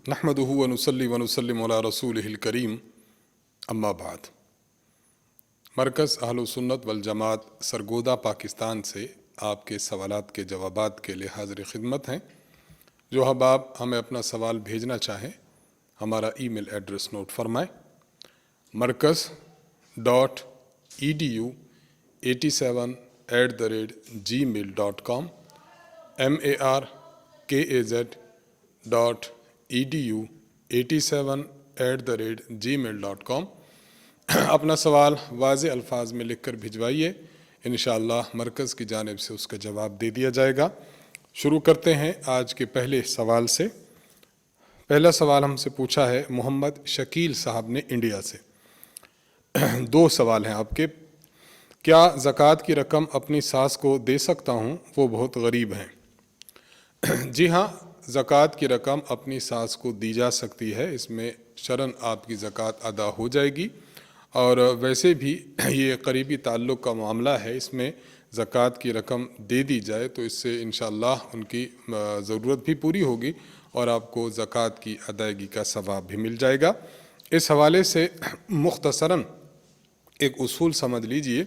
نحمدہ ونصلی ونسلم علی رسولہ الکریم اما بعد۔ مرکز اہل سنت والجماعت سرگودا پاکستان سے آپ کے سوالات کے جوابات کے لیے حاضر خدمت ہیں۔ جو احباب ہمیں اپنا سوال بھیجنا چاہیں ہمارا ای میل ایڈریس نوٹ فرمائیں: markaz.edu87@gmail.com markaz.edu87@gmail.com۔ اپنا سوال واضح الفاظ میں لکھ کر بھجوائیے، انشاءاللہ مرکز کی جانب سے اس کا جواب دے دیا جائے گا۔ شروع کرتے ہیں آج کے پہلے سوال سے۔ پہلا سوال ہم سے پوچھا ہے محمد شکیل صاحب نے انڈیا سے۔ دو سوال ہیں آپ کے۔ کیا زکوٰۃ کی رقم اپنی ساس کو دے سکتا ہوں؟ وہ بہت غریب ہیں۔ جی ہاں، زکوٰۃ کی رقم اپنی ساس کو دی جا سکتی ہے، اس میں شرعاً آپ کی زکوٰۃ ادا ہو جائے گی، اور ویسے بھی یہ قریبی تعلق کا معاملہ ہے، اس میں زکوٰۃ کی رقم دے دی جائے تو اس سے انشاءاللہ ان کی ضرورت بھی پوری ہوگی اور آپ کو زکوٰۃ کی ادائیگی کا ثواب بھی مل جائے گا۔ اس حوالے سے مختصراً ایک اصول سمجھ لیجئے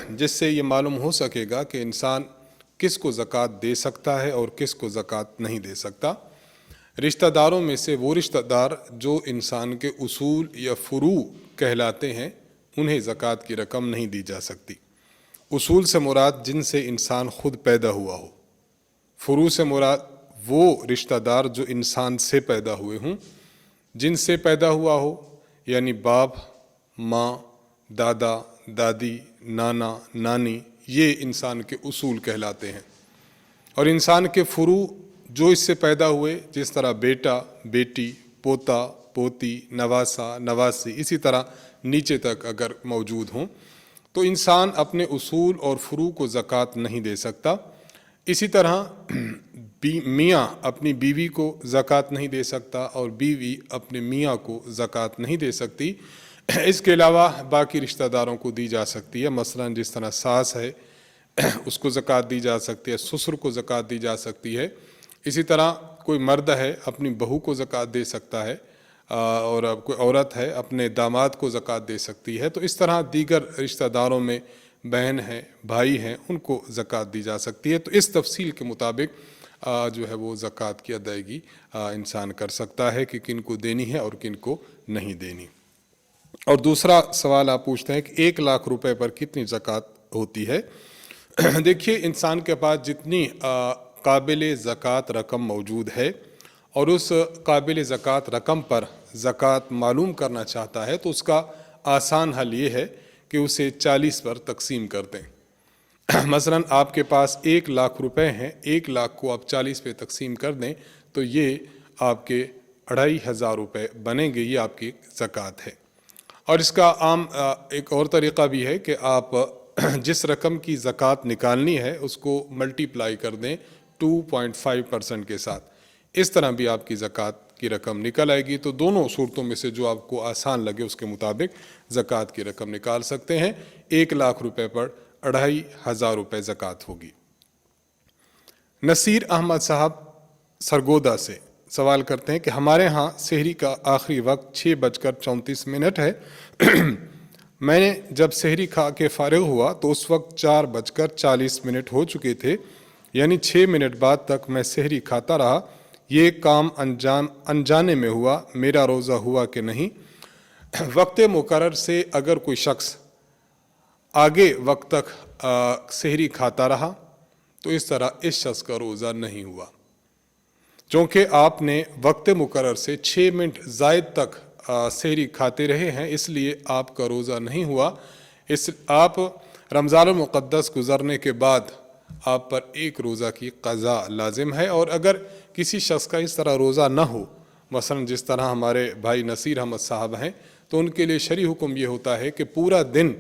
جس سے یہ معلوم ہو سکے گا کہ انسان کس کو زکوٰۃ دے سکتا ہے اور کس کو زکوٰۃ نہیں دے سکتا۔ رشتہ داروں میں سے وہ رشتہ دار جو انسان کے اصول یا فروع کہلاتے ہیں انہیں زکوٰۃ کی رقم نہیں دی جا سکتی۔ اصول سے مراد جن سے انسان خود پیدا ہوا ہو، فروع سے مراد وہ رشتہ دار جو انسان سے پیدا ہوئے ہوں۔ جن سے پیدا ہوا ہو یعنی باپ، ماں، دادا، دادی، نانا، نانی، یہ انسان کے اصول کہلاتے ہیں۔ اور انسان کے فروع جو اس سے پیدا ہوئے، جس طرح بیٹا، بیٹی، پوتا، پوتی، نواسا، نواسی، اسی طرح نیچے تک اگر موجود ہوں تو انسان اپنے اصول اور فروع کو زکوٰۃ نہیں دے سکتا۔ اسی طرح میاں اپنی بیوی کو زکوٰۃ نہیں دے سکتا اور بیوی اپنے میاں کو زکوٰۃ نہیں دے سکتی۔ اس کے علاوہ باقی رشتہ داروں کو دی جا سکتی ہے، مثلا جس طرح ساس ہے اس کو زکوٰۃ دی جا سکتی ہے، سسر کو زکوٰۃ دی جا سکتی ہے۔ اسی طرح کوئی مرد ہے اپنی بہو کو زکوٰۃ دے سکتا ہے، اور کوئی عورت ہے اپنے داماد کو زکوٰۃ دے سکتی ہے۔ تو اس طرح دیگر رشتہ داروں میں بہن ہیں، بھائی ہیں، ان کو زکوٰۃ دی جا سکتی ہے۔ تو اس تفصیل کے مطابق جو ہے وہ زکوٰۃ کی ادائیگی انسان کر سکتا ہے کہ کن کو دینی ہے اور کن کو نہیں دینی۔ اور دوسرا سوال آپ پوچھتے ہیں کہ 1,00,000 روپے پر کتنی زکوٰۃ ہوتی ہے؟ دیکھیے، انسان کے پاس جتنی قابل زکوٰۃ رقم موجود ہے اور اس قابل زکوٰۃ رقم پر زکوٰۃ معلوم کرنا چاہتا ہے تو اس کا آسان حل یہ ہے کہ اسے 40 پر تقسیم کر دیں۔ مثلا آپ کے پاس 1,00,000 روپے ہیں، 1,00,000 کو آپ 40 پہ تقسیم کر دیں تو یہ آپ کے 2,500 روپے بنیں گے، یہ آپ کی زکوٰۃ ہے۔ اور اس کا عام ایک اور طریقہ بھی ہے کہ آپ جس رقم کی زکوٰۃ نکالنی ہے اس کو ملٹی پلائی کر دیں 2.5% کے ساتھ، اس طرح بھی آپ کی زکوٰۃ کی رقم نکل آئے گی۔ تو دونوں صورتوں میں سے جو آپ کو آسان لگے اس کے مطابق زکوٰۃ کی رقم نکال سکتے ہیں۔ 1,00,000 روپے پر 2,500 روپے زکوٰۃ ہوگی۔ نصیر احمد صاحب سرگودا سے سوال کرتے ہیں کہ ہمارے ہاں سحری کا آخری وقت 6:34 ہے۔ میں نے جب سحری کھا کے فارغ ہوا تو اس وقت 4:40 ہو چکے تھے، یعنی 6 منٹ بعد تک میں سحری کھاتا رہا۔ یہ کام انجانے میں ہوا، میرا روزہ ہوا کہ نہیں؟ وقت مقرر سے اگر کوئی شخص آگے وقت تک سحری کھاتا رہا تو اس طرح اس شخص کا روزہ نہیں ہوا، چونکہ آپ نے وقت مقرر سے 6 منٹ زائد تک سحری کھاتے رہے ہیں، اس لیے آپ کا روزہ نہیں ہوا۔ آپ رمضان المقدس گزرنے کے بعد آپ پر ایک روزہ کی قضا لازم ہے، اور اگر کسی شخص کا اس طرح روزہ نہ ہو، مثلا جس طرح ہمارے بھائی نصیر احمد صاحب ہیں، تو ان کے لیے شرعی حکم یہ ہوتا ہے کہ پورا دن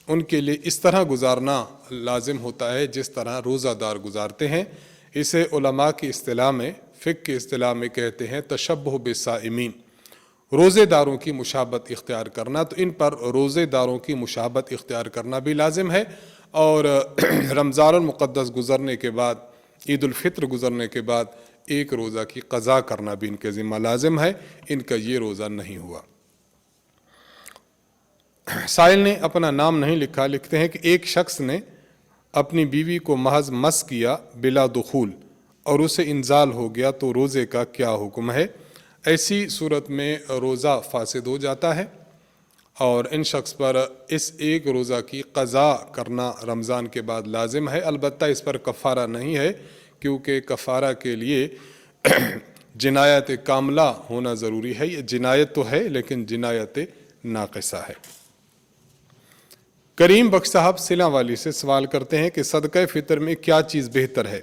ان کے لیے اس طرح گزارنا لازم ہوتا ہے جس طرح روزہ دار گزارتے ہیں۔ اسے علماء کی اصطلاح میں، فقہ کی اصطلاح میں کہتے ہیں تشبہ بالصائمین، روزے داروں کی مشابہت اختیار کرنا۔ تو ان پر روزے داروں کی مشابہت اختیار کرنا بھی لازم ہے، اور رمضان المقدس گزرنے کے بعد، عید الفطر گزرنے کے بعد ایک روزہ کی قضا کرنا بھی ان کے ذمہ لازم ہے، ان کا یہ روزہ نہیں ہوا۔ سائل نے اپنا نام نہیں لکھا، لکھتے ہیں کہ ایک شخص نے اپنی بیوی کو محض مس کیا بلا دخول اور اسے انزال ہو گیا تو روزے کا کیا حکم ہے؟ ایسی صورت میں روزہ فاسد ہو جاتا ہے اور ان شخص پر اس ایک روزہ کی قضا کرنا رمضان کے بعد لازم ہے، البتہ اس پر کفارہ نہیں ہے، کیونکہ کفارہ کے لیے جنایت کاملہ ہونا ضروری ہے۔ یہ جنایت تو ہے لیکن جنایت ناقصہ ہے۔ کریم بخش صاحب سلہ والی سے سوال کرتے ہیں کہ صدقہ فطر میں کیا چیز بہتر ہے؟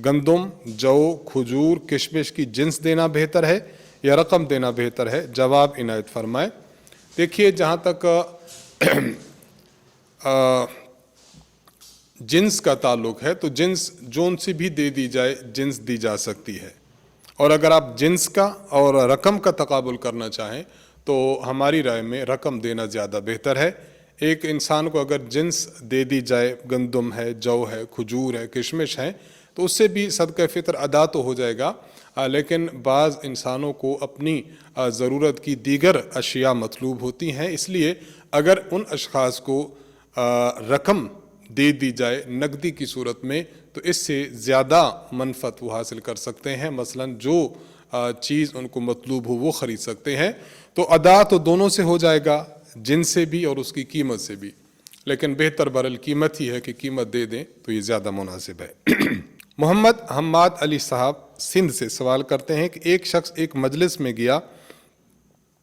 گندم، جو، کھجور، کشمش کی جنس دینا بہتر ہے یا رقم دینا بہتر ہے؟ جواب عنایت فرمائے۔ دیکھیے، جہاں تک جنس کا تعلق ہے تو جنس جون سی بھی دے دی جائے جنس دی جا سکتی ہے، اور اگر آپ جنس کا اور رقم کا تقابل کرنا چاہیں تو ہماری رائے میں رقم دینا زیادہ بہتر ہے۔ ایک انسان کو اگر جنس دے دی جائے، گندم ہے، جو ہے، کھجور ہے، کشمش ہے، تو اس سے بھی صدقہ فطر ادا تو ہو جائے گا، لیکن بعض انسانوں کو اپنی ضرورت کی دیگر اشیاء مطلوب ہوتی ہیں، اس لیے اگر ان اشخاص کو رقم دے دی جائے نقدی کی صورت میں تو اس سے زیادہ منفعت وہ حاصل کر سکتے ہیں، مثلا جو چیز ان کو مطلوب ہو وہ خرید سکتے ہیں۔ تو ادا تو دونوں سے ہو جائے گا، جن سے بھی اور اس کی قیمت سے بھی، لیکن بہتر برل قیمت ہی ہے کہ قیمت دے دیں تو یہ زیادہ مناسب ہے۔ محمد حماد علی صاحب سندھ سے سوال کرتے ہیں کہ ایک شخص ایک مجلس میں گیا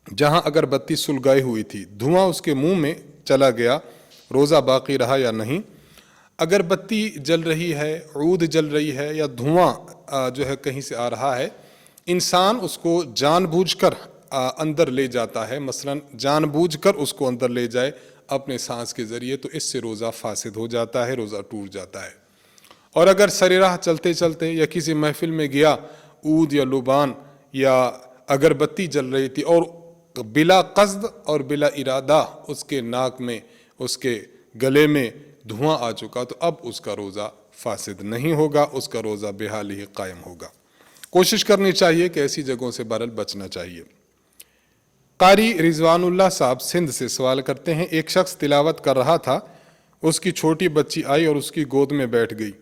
جہاں اگربتی سلگائی ہوئی تھی، دھواں اس کے منہ میں چلا گیا، روزہ باقی رہا یا نہیں؟ اگربتی جل رہی ہے، عود جل رہی ہے یا دھواں جو ہے کہیں سے آ رہا ہے، انسان اس کو جان بوجھ کر اندر لے جاتا ہے، مثلا جان بوجھ کر اس کو اندر لے جائے اپنے سانس کے ذریعے، تو اس سے روزہ فاسد ہو جاتا ہے، روزہ ٹوٹ جاتا ہے۔ اور اگر سر راہ چلتے چلتے یا کسی محفل میں گیا، عود یا لبان یا اگربتی جل رہی تھی اور بلا قصد اور بلا ارادہ اس کے ناک میں، اس کے گلے میں دھواں آ چکا، تو اب اس کا روزہ فاسد نہیں ہوگا، اس کا روزہ بحال ہی قائم ہوگا۔ کوشش کرنی چاہیے کہ ایسی جگہوں سے بہرحال بچنا چاہیے۔ قاری رضوان اللہ صاحب سندھ سے سوال کرتے ہیں، ایک شخص تلاوت کر رہا تھا، اس کی چھوٹی بچی آئی اور اس کی گود میں بیٹھ گئی،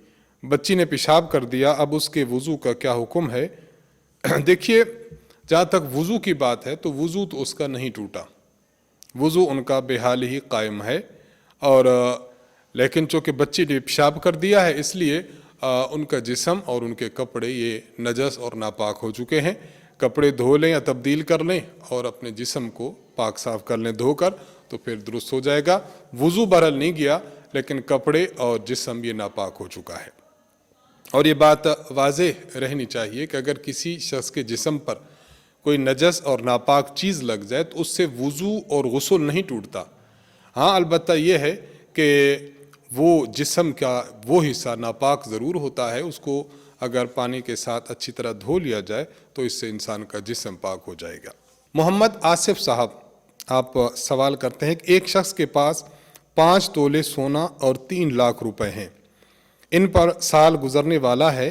بچی نے پیشاب کر دیا، اب اس کے وضو کا کیا حکم ہے؟ دیکھیے، جہاں تک وضو کی بات ہے تو وضو تو اس کا نہیں ٹوٹا، وضو ان کا بحال ہی قائم ہے، اور لیکن چونکہ بچی نے پیشاب کر دیا ہے اس لیے ان کا جسم اور ان کے کپڑے یہ نجس اور ناپاک ہو چکے ہیں، کپڑے دھو لیں یا تبدیل کر لیں اور اپنے جسم کو پاک صاف کر لیں دھو کر، تو پھر درست ہو جائے گا۔ وضو بہرحال نہیں گیا لیکن کپڑے اور جسم یہ ناپاک ہو چکا ہے۔ اور یہ بات واضح رہنی چاہیے کہ اگر کسی شخص کے جسم پر کوئی نجس اور ناپاک چیز لگ جائے تو اس سے وضو اور غسل نہیں ٹوٹتا، ہاں البتہ یہ ہے کہ وہ جسم کا وہ حصہ ناپاک ضرور ہوتا ہے، اس کو اگر پانی کے ساتھ اچھی طرح دھو لیا جائے تو اس سے انسان کا جسم پاک ہو جائے گا۔ محمد آصف صاحب آپ سوال کرتے ہیں کہ ایک شخص کے پاس 5 تولے سونا اور 3 لاکھ روپے ہیں، ان پر سال گزرنے والا ہے،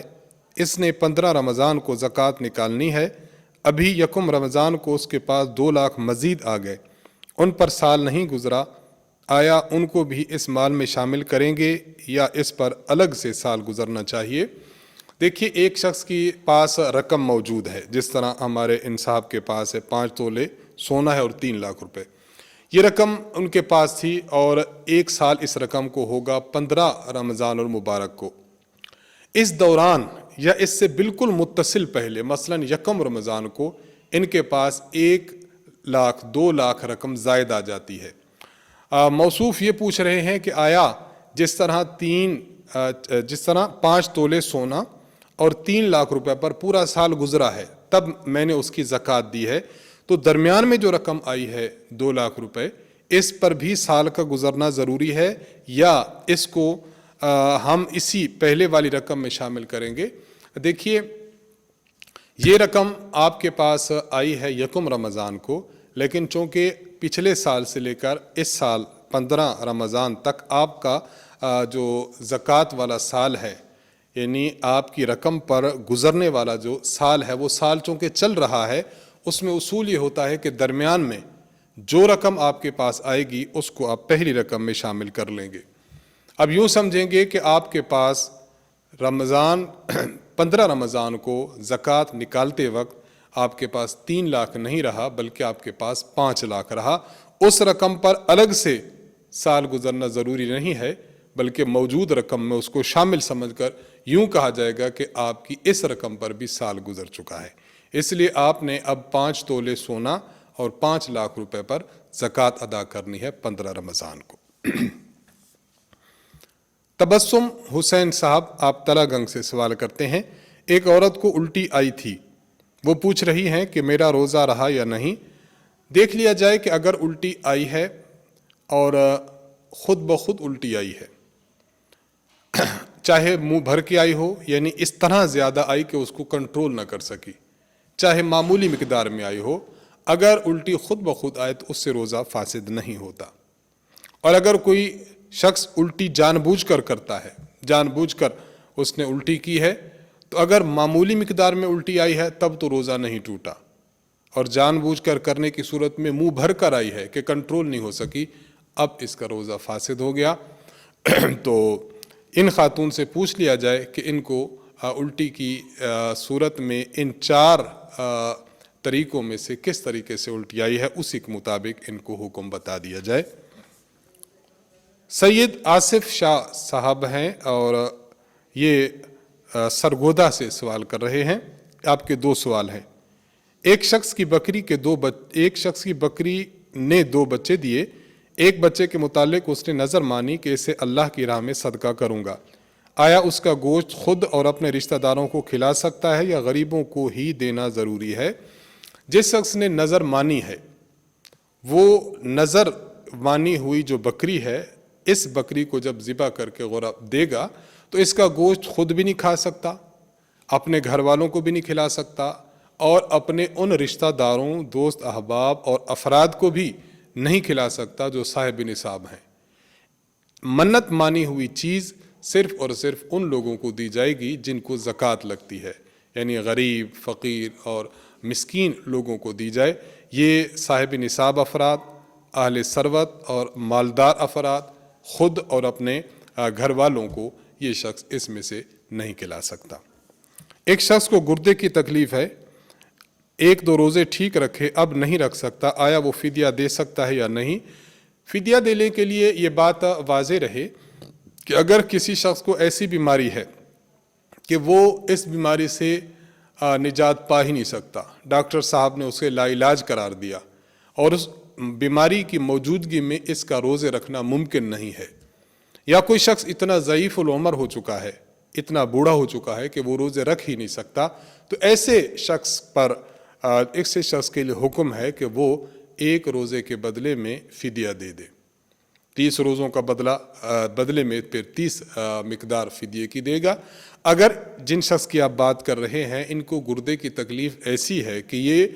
اس نے 15 رمضان کو زکوٰۃ نکالنی ہے، ابھی یکم رمضان کو اس کے پاس 2 لاکھ مزید آ گئے، ان پر سال نہیں گزرا، آیا ان کو بھی اس مال میں شامل کریں گے یا اس پر الگ سے سال گزرنا چاہیے؟ دیکھیے، ایک شخص کے پاس رقم موجود ہے، جس طرح ہمارے انصاف کے پاس ہے 5 تولے سونا ہے اور 3 لاکھ روپے، یہ رقم ان کے پاس تھی اور ایک سال اس رقم کو ہوگا 15 رمضان المبارک کو، اس دوران یا اس سے بالکل متصل پہلے مثلا یکم رمضان کو ان کے پاس 1 لاکھ 2 لاکھ رقم زائد آ جاتی ہے۔ موصوف یہ پوچھ رہے ہیں کہ آیا جس طرح 5 تولے سونا اور 3 لاکھ روپے پر پورا سال گزرا ہے تب میں نے اس کی زکوٰۃ دی ہے، تو درمیان میں جو رقم آئی ہے 2 لاکھ روپے، اس پر بھی سال کا گزرنا ضروری ہے یا اس کو ہم اسی پہلے والی رقم میں شامل کریں گے؟ دیکھیے، یہ رقم آپ کے پاس آئی ہے یکم رمضان کو، لیکن چونکہ پچھلے سال سے لے کر اس سال 15 رمضان تک آپ کا جو زکوٰۃ والا سال ہے، یعنی آپ کی رقم پر گزرنے والا جو سال ہے وہ سال چونکہ چل رہا ہے، اس میں اصول یہ ہوتا ہے کہ درمیان میں جو رقم آپ کے پاس آئے گی اس کو آپ پہلی رقم میں شامل کر لیں گے۔ اب یوں سمجھیں گے کہ آپ کے پاس رمضان 15 رمضان کو زکوٰۃ نکالتے وقت آپ کے پاس 3 لاکھ نہیں رہا بلکہ آپ کے پاس 5 لاکھ رہا۔ اس رقم پر الگ سے سال گزرنا ضروری نہیں ہے بلکہ موجود رقم میں اس کو شامل سمجھ کر یوں کہا جائے گا کہ آپ کی اس رقم پر بھی سال گزر چکا ہے، اس لیے آپ نے اب 5 تولے سونا اور 5 لاکھ روپے پر زکوٰۃ ادا کرنی ہے 15 رمضان کو۔ تبسم حسین صاحب آپ تلا گنگ سے سوال کرتے ہیں، ایک عورت کو الٹی آئی تھی، وہ پوچھ رہی ہیں کہ میرا روزہ رہا یا نہیں۔ دیکھ لیا جائے کہ اگر الٹی آئی ہے اور خود بخود الٹی آئی ہے، چاہے منہ بھر کے آئی ہو یعنی اس طرح زیادہ آئی کہ اس کو کنٹرول نہ کر سکی، چاہے معمولی مقدار میں آئی ہو، اگر الٹی خود بخود آئے تو اس سے روزہ فاسد نہیں ہوتا۔ اور اگر کوئی شخص الٹی جان بوجھ کر کرتا ہے، جان بوجھ کر اس نے الٹی کی ہے، تو اگر معمولی مقدار میں الٹی آئی ہے تب تو روزہ نہیں ٹوٹا، اور جان بوجھ کر کرنے کی صورت میں منہ بھر کر آئی ہے کہ کنٹرول نہیں ہو سکی، اب اس کا روزہ فاسد ہو گیا۔ تو ان خاتون سے پوچھ لیا جائے کہ ان کو الٹی کی صورت میں ان 4 طریقوں میں سے کس طریقے سے الٹی آئی ہے، اسی کے مطابق ان کو حکم بتا دیا جائے۔ سید آصف شاہ صاحب ہیں اور یہ سرگودا سے سوال کر رہے ہیں، آپ کے 2 سوال ہیں۔ ایک شخص کی بکری نے 2 بچے دیے، ایک بچے کے متعلق اس نے نظر مانی کہ اسے اللہ کی راہ میں صدقہ کروں گا، آیا اس کا گوشت خود اور اپنے رشتہ داروں کو کھلا سکتا ہے یا غریبوں کو ہی دینا ضروری ہے؟ جس شخص نے نظر مانی ہے، وہ نظر مانی ہوئی جو بکری ہے، اس بکری کو جب ذبح کر کے دے گا تو اس کا گوشت خود بھی نہیں کھا سکتا، اپنے گھر والوں کو بھی نہیں کھلا سکتا، اور اپنے ان رشتہ داروں، دوست احباب اور افراد کو بھی نہیں کھلا سکتا جو صاحب نصاب ہیں۔ منت مانی ہوئی چیز صرف اور صرف ان لوگوں کو دی جائے گی جن کو زکوٰۃ لگتی ہے، یعنی غریب، فقیر اور مسکین لوگوں کو دی جائے۔ یہ صاحب نصاب افراد، اہل ثروت اور مالدار افراد، خود اور اپنے گھر والوں کو یہ شخص اس میں سے نہیں کھلا سکتا۔ ایک شخص کو گردے کی تکلیف ہے، 1-2 روزے ٹھیک رکھے، اب نہیں رکھ سکتا، آیا وہ فدیہ دے سکتا ہے یا نہیں؟ فدیہ دینے کے لیے یہ بات واضح رہے کہ اگر کسی شخص کو ایسی بیماری ہے کہ وہ اس بیماری سے نجات پا ہی نہیں سکتا، ڈاکٹر صاحب نے اسے لا علاج قرار دیا، اور اس بیماری کی موجودگی میں اس کا روزے رکھنا ممکن نہیں ہے، یا کوئی شخص اتنا ضعیف العمر ہو چکا ہے، اتنا بوڑھا ہو چکا ہے کہ وہ روزے رکھ ہی نہیں سکتا، تو ایسے شخص کے لیے حکم ہے کہ وہ 1 روزے کے بدلے میں فدیہ دے دے، 30 روزوں کا بدلے میں پھر 30 مقدار فدیے کی دے گا۔ اگر جن شخص کی آپ بات کر رہے ہیں ان کو گردے کی تکلیف ایسی ہے کہ یہ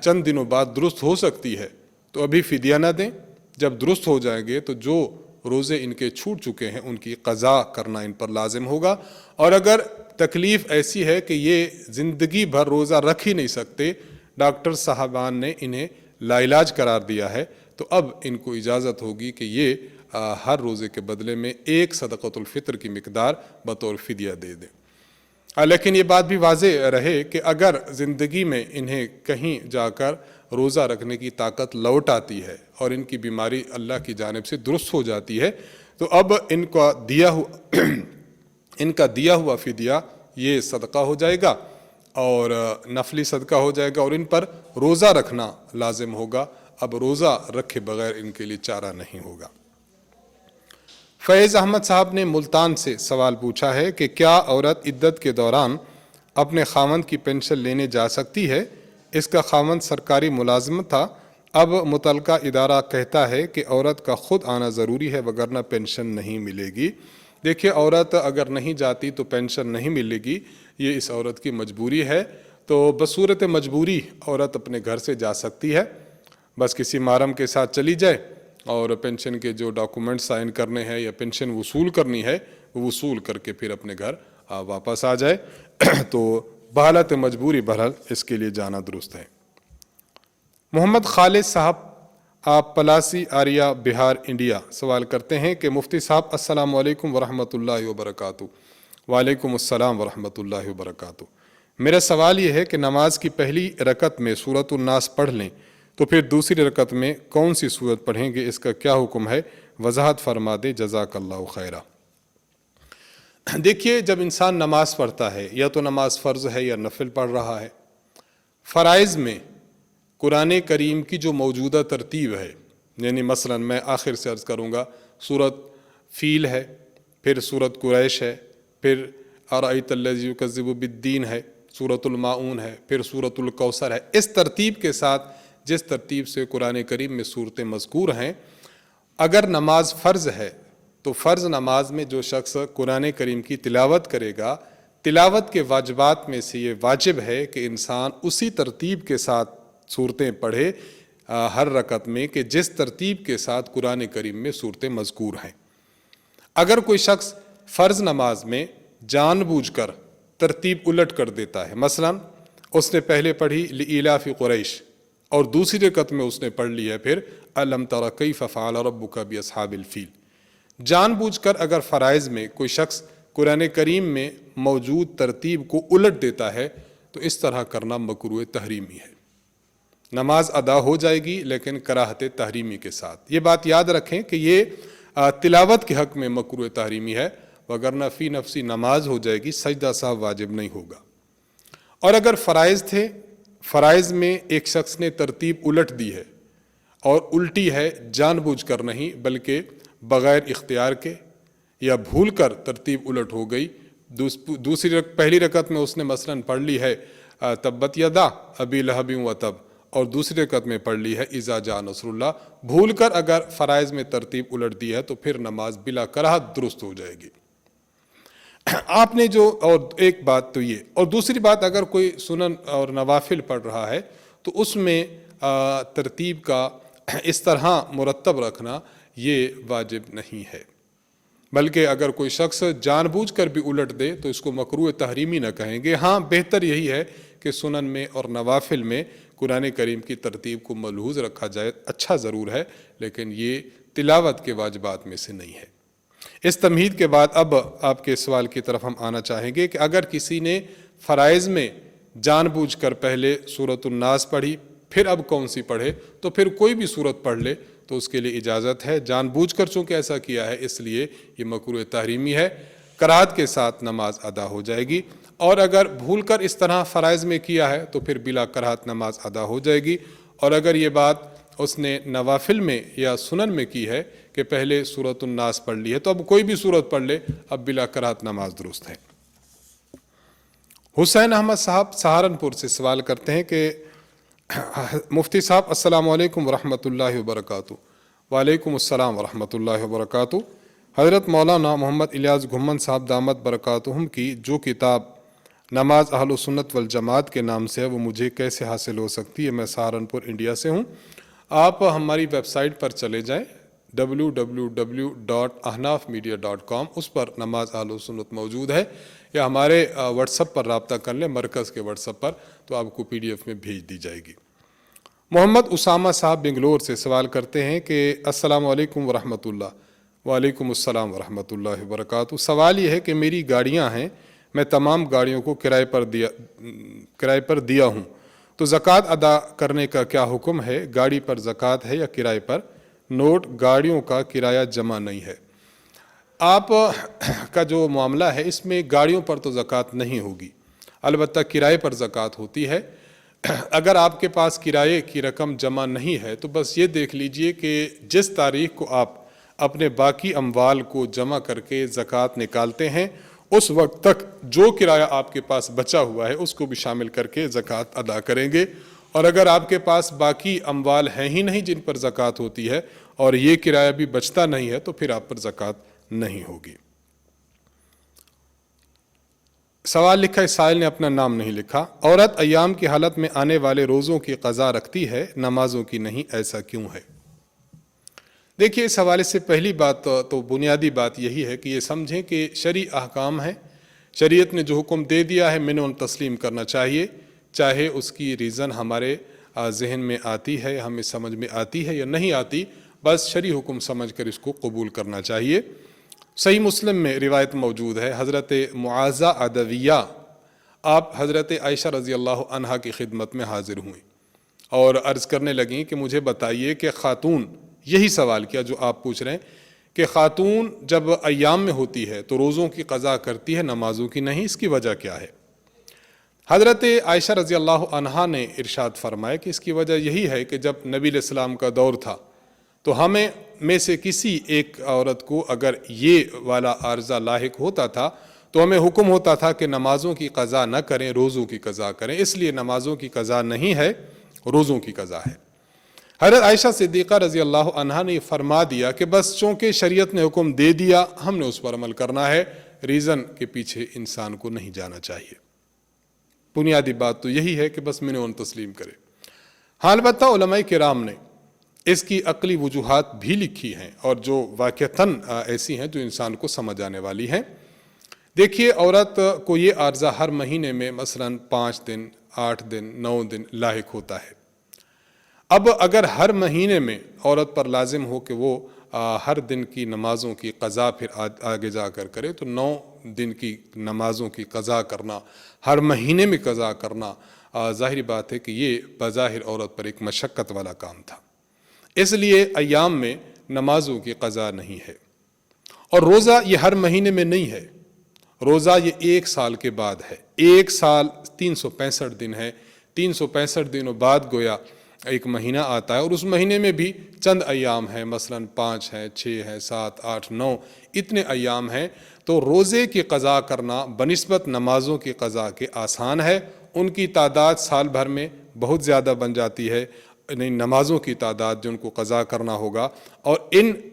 چند دنوں بعد درست ہو سکتی ہے تو ابھی فدیہ نہ دیں، جب درست ہو جائیں گے تو جو روزے ان کے چھوٹ چکے ہیں ان کی قضا کرنا ان پر لازم ہوگا۔ اور اگر تکلیف ایسی ہے کہ یہ زندگی بھر روزہ رکھ ہی نہیں سکتے، ڈاکٹر صاحبان نے انہیں لا علاج قرار دیا ہے، تو اب ان کو اجازت ہوگی کہ یہ ہر روزے کے بدلے میں 1 صدقۃ الفطر کی مقدار بطور فدیہ دے دیں۔ لیکن یہ بات بھی واضح رہے کہ اگر زندگی میں انہیں کہیں جا کر روزہ رکھنے کی طاقت لوٹ آتی ہے اور ان کی بیماری اللہ کی جانب سے درست ہو جاتی ہے تو اب ان کا دیا ہوا فدیہ یہ صدقہ ہو جائے گا اور نفلی صدقہ ہو جائے گا، اور ان پر روزہ رکھنا لازم ہوگا، اب روزہ رکھے بغیر ان کے لیے چارہ نہیں ہوگا۔ فیض احمد صاحب نے ملتان سے سوال پوچھا ہے کہ کیا عورت عدت کے دوران اپنے خاوند کی پینشن لینے جا سکتی ہے؟ اس کا خاوند سرکاری ملازم تھا، اب متعلقہ ادارہ کہتا ہے کہ عورت کا خود آنا ضروری ہے وگرنہ پینشن نہیں ملے گی۔ دیکھیے، عورت اگر نہیں جاتی تو پینشن نہیں ملے گی، یہ اس عورت کی مجبوری ہے، تو بصورت مجبوری عورت اپنے گھر سے جا سکتی ہے، بس کسی محرم کے ساتھ چلی جائے اور پینشن کے جو ڈاکومنٹ سائن کرنے ہیں یا پینشن وصول کرنی ہے وہ وصول کر کے پھر اپنے گھر واپس آ جائے تو بحالت مجبوری بہرحال اس کے لیے جانا درست ہے۔ محمد خالد صاحب آپ پلاسی آریہ بہار انڈیا سوال کرتے ہیں کہ مفتی صاحب السلام علیکم ورحمۃ اللہ وبرکاتہ۔ وعلیکم السلام ورحمۃ اللہ وبرکاتہ۔ میرا سوال یہ ہے کہ نماز کی پہلی رکعت میں سورۃ الناس پڑھ لیں تو پھر دوسری رکعت میں کون سی سورت پڑھیں گے، اس کا کیا حکم ہے، وضاحت فرما دے جزاک اللہ خیرہ۔ دیکھیے، جب انسان نماز پڑھتا ہے یا تو نماز فرض ہے یا نفل پڑھ رہا ہے، فرائض میں قرآن کریم کی جو موجودہ ترتیب ہے، یعنی مثلا میں آخر سے عرض کروں گا، سورت فیل ہے، پھر سورت قریش ہے، پھر ارأیت الذی یکذب بالدین ہے، سورت الماعون ہے، پھر سورت الکوثر ہے۔ اس ترتیب کے ساتھ جس ترتیب سے قرآن کریم میں صورتیں مذکور ہیں، اگر نماز فرض ہے تو فرض نماز میں جو شخص قرآن کریم کی تلاوت کرے گا، تلاوت کے واجبات میں سے یہ واجب ہے کہ انسان اسی ترتیب کے ساتھ صورتیں پڑھے ہر رکعت میں کہ جس ترتیب کے ساتھ قرآن کریم میں صورتیں مذکور ہیں۔ اگر کوئی شخص فرض نماز میں جان بوجھ کر ترتیب الٹ کر دیتا ہے، مثلا اس نے پہلے پڑھی لإیلاف قریش اور دوسری رکعت میں اس نے پڑھ لی ہے پھر الم تر کیف فعل ربک باصحاب الفیل، جان بوجھ کر اگر فرائض میں کوئی شخص قرآن کریم میں موجود ترتیب کو الٹ دیتا ہے تو اس طرح کرنا مکروہ تحریمی ہے۔ نماز ادا ہو جائے گی لیکن کراہت تحریمی کے ساتھ۔ یہ بات یاد رکھیں کہ یہ تلاوت کے حق میں مکروہ تحریمی ہے، وگرنہ فی نفسی نماز ہو جائے گی، سجدہ صاحب واجب نہیں ہوگا۔ اور اگر فرائض تھے، فرائض میں ایک شخص نے ترتیب الٹ دی ہے اور الٹی ہے جان بوجھ کر نہیں بلکہ بغیر اختیار کے یا بھول کر ترتیب الٹ ہو گئی، پہلی رکعت میں اس نے مثلا پڑھ لی ہے تبت یدا ابی لہب وتب اور دوسری رکعت میں پڑھ لی ہے اذا جاء نصر اللہ، بھول کر اگر فرائض میں ترتیب الٹ دی ہے تو پھر نماز بلا کراہت درست ہو جائے گی۔ آپ نے جو، اور ایک بات تو یہ، اور دوسری بات اگر کوئی سنن اور نوافل پڑھ رہا ہے تو اس میں ترتیب کا اس طرح مرتب رکھنا یہ واجب نہیں ہے، بلکہ اگر کوئی شخص جان بوجھ کر بھی الٹ دے تو اس کو مکروہ تحریمی نہ کہیں گے۔ ہاں، بہتر یہی ہے کہ سنن میں اور نوافل میں قرآن کریم کی ترتیب کو ملحوظ رکھا جائے، اچھا ضرور ہے، لیکن یہ تلاوت کے واجبات میں سے نہیں ہے۔ اس تمہید کے بعد اب آپ کے سوال کی طرف ہم آنا چاہیں گے کہ اگر کسی نے فرائض میں جان بوجھ کر پہلے سورۃ الناس پڑھی پھر اب کون سی پڑھے، تو پھر کوئی بھی سورت پڑھ لے تو اس کے لیے اجازت ہے، جان بوجھ کر چونکہ ایسا کیا ہے اس لیے یہ مکروہ تحریمی ہے، کراہت کے ساتھ نماز ادا ہو جائے گی۔ اور اگر بھول کر اس طرح فرائض میں کیا ہے تو پھر بلا کراہت نماز ادا ہو جائے گی۔ اور اگر یہ بات اس نے نوافل میں یا سنن میں کی ہے کہ پہلے سورۃ الناس پڑھ لی ہے تو اب کوئی بھی سورت پڑھ لے، اب بلا کراہت نماز درست ہے۔ حسین احمد صاحب سہارنپور سے سوال کرتے ہیں کہ مفتی صاحب السلام علیکم ورحمۃ اللہ وبرکاتہ۔ وعلیکم السلام ورحمۃ اللہ وبرکاتہ۔ حضرت مولانا محمد الیاس گھمن صاحب دامت برکاتہم کی جو کتاب نماز اہل سنت والجماعت کے نام سے ہے وہ مجھے کیسے حاصل ہو سکتی ہے؟ میں سہارنپور انڈیا سے ہوں۔ آپ ہماری ویب سائٹ پر چلے جائیں www.ahnafmedia.com، اس پر نماز اہل سنت موجود ہے، یا ہمارے واٹس ایپ پر رابطہ کر لیں، مرکز کے واٹس ایپ پر، تو آپ کو PDF میں بھیج دی جائے گی۔ محمد اسامہ صاحب بنگلور سے سوال کرتے ہیں کہ السلام علیکم ورحمۃ اللہ۔ وعلیکم السلام ورحمۃ اللہ وبرکاتہ۔ سوال یہ ہے کہ میری گاڑیاں ہیں، میں تمام گاڑیوں کو کرائے پر دیا ہوں، تو زکوٰۃ ادا کرنے کا کیا حکم ہے؟ گاڑی پر زکوٰۃ ہے یا کرائے پر؟ نوٹ: گاڑیوں کا کرایہ جمع نہیں ہے۔ آپ کا جو معاملہ ہے اس میں گاڑیوں پر تو زکوٰۃ نہیں ہوگی، البتہ کرائے پر زکوٰۃ ہوتی ہے۔ اگر آپ کے پاس کرائے کی رقم جمع نہیں ہے تو بس یہ دیکھ لیجئے کہ جس تاریخ کو آپ اپنے باقی اموال کو جمع کر کے زکوٰۃ نکالتے ہیں اس وقت تک جو کرایہ آپ کے پاس بچا ہوا ہے اس کو بھی شامل کر کے زکوٰۃ ادا کریں گے۔ اور اگر آپ کے پاس باقی اموال ہیں ہی نہیں جن پر زکوٰۃ ہوتی ہے اور یہ کرایہ بھی بچتا نہیں ہے تو پھر آپ پر زکوٰۃ نہیں ہوگی۔ سوال لکھا ہے، سائل نے اپنا نام نہیں لکھا۔ عورت ایام کی حالت میں آنے والے روزوں کی قضا رکھتی ہے، نمازوں کی نہیں، ایسا کیوں ہے؟ دیکھیے، اس حوالے سے پہلی بات تو بنیادی بات یہی ہے کہ یہ سمجھیں کہ شرعی احکام ہیں شریعت نے جو حکم دے دیا ہے منع تسلیم کرنا چاہیے، چاہے اس کی ریزن ہمارے ذہن میں آتی ہے، ہمیں سمجھ میں آتی ہے یا نہیں آتی، بس شرعی حکم سمجھ کر اس کو قبول کرنا چاہیے۔ صحیح مسلم میں روایت موجود ہے، حضرت معاذہ عدویہ آپ حضرت عائشہ رضی اللہ عنہا کی خدمت میں حاضر ہوئیں اور عرض کرنے لگیں کہ مجھے بتائیے کہ خاتون، یہی سوال کیا جو آپ پوچھ رہے ہیں کہ خاتون جب ایام میں ہوتی ہے تو روزوں کی قضا کرتی ہے، نمازوں کی نہیں، اس کی وجہ کیا ہے؟ حضرت عائشہ رضی اللہ عنہا نے ارشاد فرمایا کہ اس کی وجہ یہی ہے کہ جب نبی علیہ السلام کا دور تھا تو ہمیں میں سے کسی ایک عورت کو اگر یہ والا عارضہ لاحق ہوتا تھا تو ہمیں حکم ہوتا تھا کہ نمازوں کی قضا نہ کریں، روزوں کی قضا کریں، اس لیے نمازوں کی قضا نہیں ہے، روزوں کی قضا ہے۔ حضرت عائشہ صدیقہ رضی اللہ عنہا نے یہ فرما دیا کہ بس چونکہ شریعت نے حکم دے دیا ہم نے اس پر عمل کرنا ہے، ریزن کے پیچھے انسان کو نہیں جانا چاہیے۔ بنیادی بات تو یہی ہے کہ بس منع تسلیم کرے۔ ہاں البتہ علماء کرام نے اس کی عقلی وجوہات بھی لکھی ہیں اور جو واقعتاً ایسی ہیں جو انسان کو سمجھ آنے والی ہیں۔ دیکھیے، عورت کو یہ عارضہ ہر مہینے میں مثلاً 5 دن 8 دن 9 دن لاحق ہوتا ہے۔ اب اگر ہر مہینے میں عورت پر لازم ہو کہ وہ ہر دن کی نمازوں کی قضا پھر آگے جا کر کرے تو 9 دن کی نمازوں کی قضا کرنا، ہر مہینے میں قضا کرنا، ظاہری بات ہے کہ یہ بظاہر عورت پر ایک مشقت والا کام تھا۔ اس لیے ایام میں نمازوں کی قضا نہیں ہے۔ اور روزہ یہ ہر مہینے میں نہیں ہے، روزہ یہ 1 سال کے بعد ہے۔ 1 سال 365 دن ہے، 365 دنوں بعد گویا ایک مہینہ آتا ہے، اور اس مہینے میں بھی چند ایام ہیں، مثلاً 5 ہیں، 6 ہیں، 7 8 9 اتنے ایام ہیں۔ تو روزے کی قضا کرنا بنسبت نمازوں کی قضا کے آسان ہے، ان کی تعداد سال بھر میں بہت زیادہ بن جاتی ہے، نمازوں کی تعداد جو ان کو قضا کرنا ہوگا، اور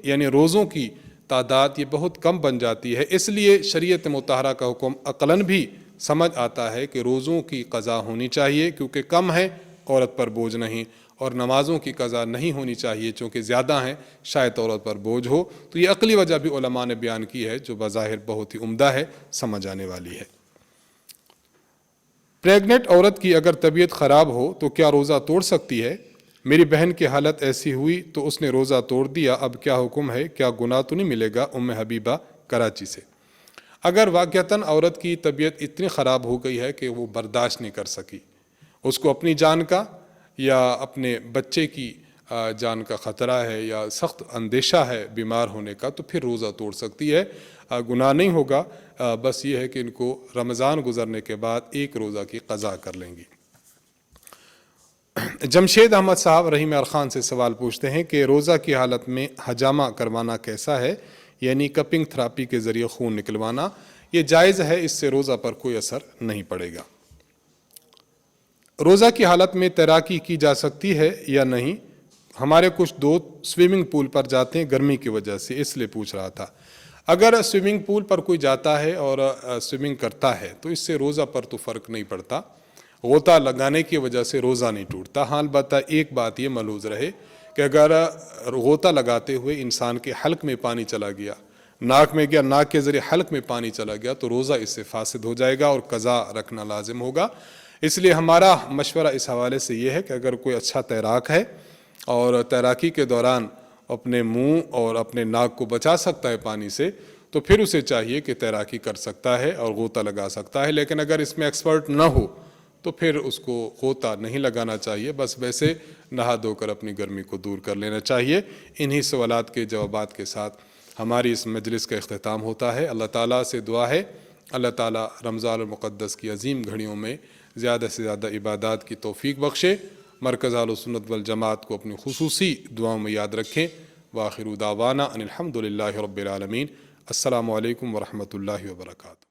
یعنی روزوں کی تعداد یہ بہت کم بن جاتی ہے۔ اس لیے شریعت مطہرہ کا حکم عقلاً بھی سمجھ آتا ہے کہ روزوں کی قضا ہونی چاہیے کیونکہ کم ہے، عورت پر بوجھ نہیں، اور نمازوں کی قضا نہیں ہونی چاہیے چونکہ زیادہ ہیں، شاید عورت پر بوجھ ہو۔ تو یہ عقلی وجہ بھی علماء نے بیان کی ہے جو بظاہر بہت ہی عمدہ ہے، سمجھ آنے والی ہے۔ پریگننٹ عورت کی اگر طبیعت خراب ہو تو کیا روزہ توڑ سکتی ہے؟ میری بہن کی حالت ایسی ہوئی تو اس نے روزہ توڑ دیا، اب کیا حکم ہے؟ کیا گناہ تو نہیں ملے گا؟ ام حبیبہ کراچی سے۔ اگر واقعتاً عورت کی طبیعت اتنی خراب ہو گئی ہے کہ وہ برداشت نہیں کر سکی، اس کو اپنی جان کا یا اپنے بچے کی جان کا خطرہ ہے یا سخت اندیشہ ہے بیمار ہونے کا، تو پھر روزہ توڑ سکتی ہے، گناہ نہیں ہوگا۔ بس یہ ہے کہ ان کو رمضان گزرنے کے بعد 1 روزہ کی قضا کر لیں گی۔ جمشید احمد صاحب رحیم ارخان سے سوال پوچھتے ہیں کہ روزہ کی حالت میں حجامہ کروانا کیسا ہے؟ یعنی کپنگ تھراپی کے ذریعے خون نکلوانا، یہ جائز ہے، اس سے روزہ پر کوئی اثر نہیں پڑے گا۔ روزہ کی حالت میں تیراکی کی جا سکتی ہے یا نہیں؟ ہمارے کچھ دوست سوئمنگ پول پر جاتے ہیں گرمی کی وجہ سے، اس لیے پوچھ رہا تھا۔ اگر سوئمنگ پول پر کوئی جاتا ہے اور سوئمنگ کرتا ہے تو اس سے روزہ پر تو فرق نہیں پڑتا، غوطہ لگانے کی وجہ سے روزہ نہیں ٹوٹتا۔ ہاں البتہ ایک بات یہ ملحوظ رہے کہ اگر غوطہ لگاتے ہوئے انسان کے حلق میں پانی چلا گیا، ناک میں گیا، ناک کے ذریعے حلق میں پانی چلا گیا تو روزہ اس سے فاسد ہو جائے گا اور قضا رکھنا لازم ہوگا۔ اس لیے ہمارا مشورہ اس حوالے سے یہ ہے کہ اگر کوئی اچھا تیراک ہے اور تیراکی کے دوران اپنے منہ اور اپنے ناک کو بچا سکتا ہے پانی سے، تو پھر اسے چاہیے کہ تیراکی کر سکتا ہے اور غوطہ لگا سکتا ہے۔ لیکن اگر اس میں ایکسپرٹ نہ ہو تو پھر اس کو غوطہ نہیں لگانا چاہیے، بس ویسے نہا دھو کر اپنی گرمی کو دور کر لینا چاہیے۔ انہی سوالات کے جوابات کے ساتھ ہماری اس مجلس کا اختتام ہوتا ہے۔ اللہ تعالیٰ سے دعا ہے اللہ تعالیٰ رمضان المقدس کی عظیم گھڑیوں میں زیادہ سے زیادہ عبادات کی توفیق بخشے۔ مرکز اہل سنت والجماعت کو اپنی خصوصی دعاؤں میں یاد رکھیں۔ وآخر دعوانا ان الحمد للہ رب العالمین۔ السلام علیکم ورحمۃ اللہ وبرکاتہ۔